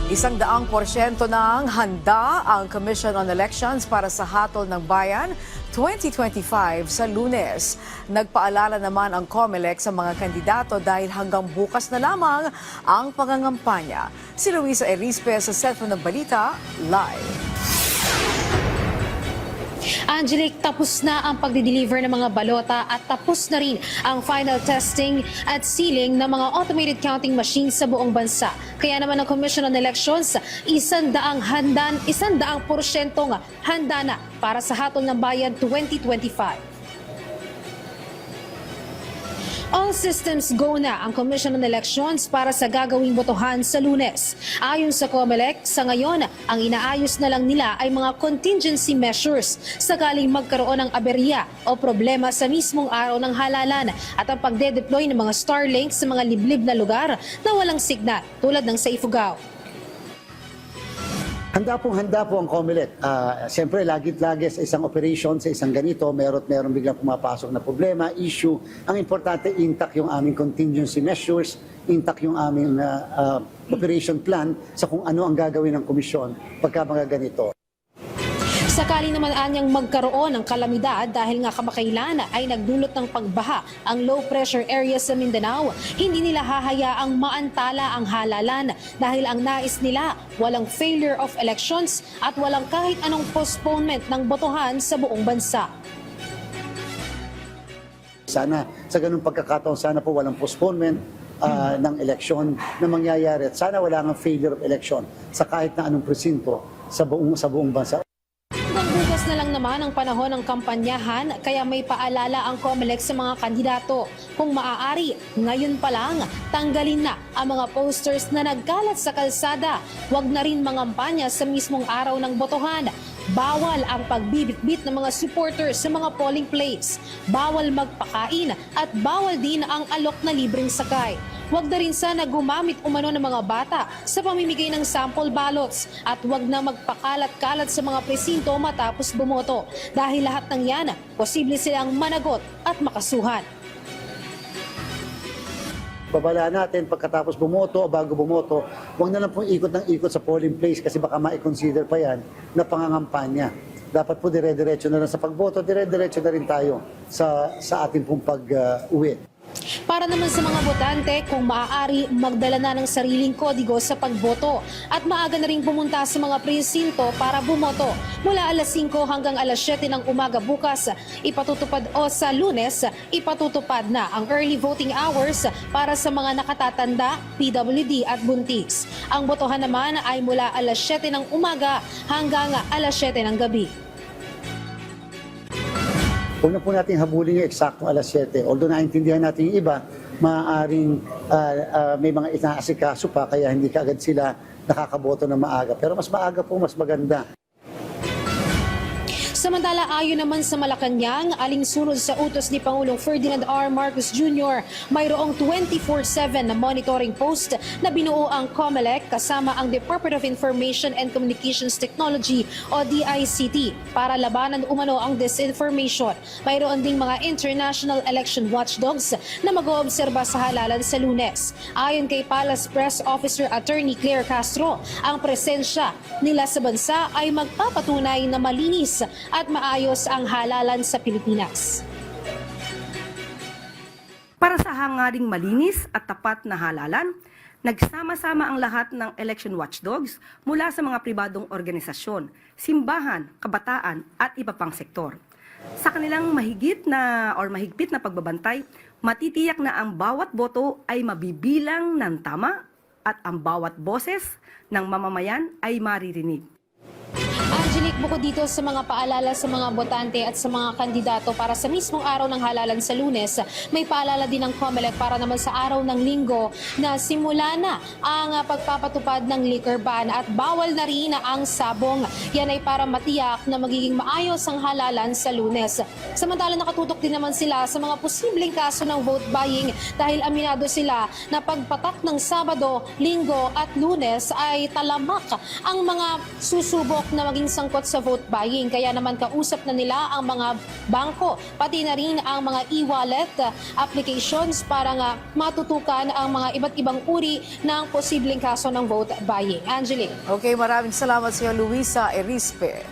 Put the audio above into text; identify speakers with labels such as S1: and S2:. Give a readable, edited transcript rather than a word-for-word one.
S1: 100% ng handa ang Commission on Elections para sa Hatol ng Bayan 2025 sa Lunes. Nagpaalala naman ang COMELEC sa mga kandidato dahil hanggang bukas na lamang ang pangangampanya. Si Luisa Erispe sa Cellphone ng Balita, live.
S2: Angelique, tapos na ang pagdi-deliver ng mga balota at tapos na rin ang final testing at sealing ng mga automated counting machines sa buong bansa. Kaya naman ang Commission on Elections, 100% handa na para sa Hatol ng Bayan 2025. All systems go na ang Commission on Elections para sa gagawing botohan sa Lunes. Ayon sa COMELEC, sa ngayon, ang inaayos na lang nila ay mga contingency measures sakaling magkaroon ng aberya o problema sa mismong araw ng halalan at ang pagde-deploy ng mga Starlink sa mga liblib na lugar na walang signal tulad ng sa Ifugao.
S3: Handa po ang COMELEC. Siyempre, lagi sa isang operation, sa isang ganito, meron biglang pumapasok na problema, issue. Ang importante, intact yung aming contingency measures, intact yung aming operation plan sa kung ano ang gagawin ng komisyon pagka mga ganito.
S2: Sakali naman anyang magkaroon ng kalamidad dahil nga kamakailan ay nagdulot ng pagbaha ang low pressure area sa Mindanao, hindi nila hahayaang maantala ang halalan dahil ang nais nila walang failure of elections at walang kahit anong postponement ng botohan sa buong bansa.
S3: Sana sa ganung pagkakataon, sana po walang postponement ng eleksyon na mangyayari at sana wala ng failure of election sa kahit na anong presinto sa buong bansa.
S2: Bukas na lang naman ang panahon ng kampanyahan kaya may paalala ang COMELEC sa mga kandidato. Kung maaari, ngayon pa lang, tanggalin na ang mga posters na nagkalat sa kalsada. Huwag na rin mangampanya sa mismong araw ng botohan. Bawal ang pagbibitbit ng mga supporters sa mga polling place. Bawal magpakain at bawal din ang alok na libreng sakay. Huwag na rin sana gumamit umano ng mga bata sa pamimigay ng sample ballots at huwag na magpakalat-kalat sa mga presinto matapos bumoto dahil lahat ng yan, posible silang managot at makasuhan.
S3: Babala natin pagkatapos bumoto o bago bumoto, huwag na lang pong ikot ng ikot sa polling place kasi baka ma-consider pa yan na pangangampanya. Dapat po dire-diretso na lang sa pagboto, dire-diretso na rin tayo sa ating pong pag-uwi.
S2: Para naman sa mga botante, kung maaari, magdala na ng sariling kodigo sa pagboto at maaga na rin pumunta sa mga presinto para bumoto. Mula alas 5 hanggang alas 7 ng umaga bukas, ipatutupad o sa Lunes, ipatutupad na ang early voting hours para sa mga nakatatanda, PWD at buntis. Ang botohan naman ay mula alas 7 ng umaga hanggang alas 7 ng gabi.
S3: Huwag na po natin habulin yung eksaktong alas 7. Although naintindihan natin yung iba, maaaring may mga inaasikaso pa kaya hindi kaagad sila nakakaboto na maaga. Pero mas maaga po, mas maganda.
S2: Samantala, ayon naman sa Malacanang, alinsunod sa utos ni Pangulong Ferdinand R. Marcos Jr., mayroong 24/7 na monitoring post na binuo ang COMELEC kasama ang Department of Information and Communications Technology o DICT para labanan umano ang disinformation. Mayroon ding mga international election watchdogs na mag-oobserba sa halalan sa Lunes. Ayon kay Palace Press Officer Attorney Claire Castro, ang presensya nila sa bansa ay magpapatunay na malinis at maayos ang halalan sa Pilipinas.
S4: Para sa hangaring malinis at tapat na halalan, nagsama-sama ang lahat ng election watchdogs mula sa mga pribadong organisasyon, simbahan, kabataan at iba pang sektor. Sa kanilang mahigpit na pagbabantay, matitiyak na ang bawat boto ay mabibilang ng tama at ang bawat boses ng mamamayan ay maririnig.
S2: Angelique, bukod dito sa mga paalala sa mga botante at sa mga kandidato para sa mismong araw ng halalan sa Lunes, may paalala din ng COMELEC para naman sa araw ng Linggo na simula na ang pagpapatupad ng liquor ban at bawal na rin ang sabong. Yan ay para matiyak na magiging maayos ang halalan sa Lunes. Samantala, nakatutok din naman sila sa mga posibleng kaso ng vote buying dahil aminado sila na pagpatak ng Sabado, Linggo at Lunes ay talamak ang mga susubok na maging sangkot sa vote buying. Kaya naman kausap na nila ang mga bangko, pati na rin ang mga e-wallet applications para nga matutukan ang mga iba't ibang uri ng posibleng kaso ng vote buying. Angelique.
S1: Okay, maraming salamat sa iyo, Luisa Erispe.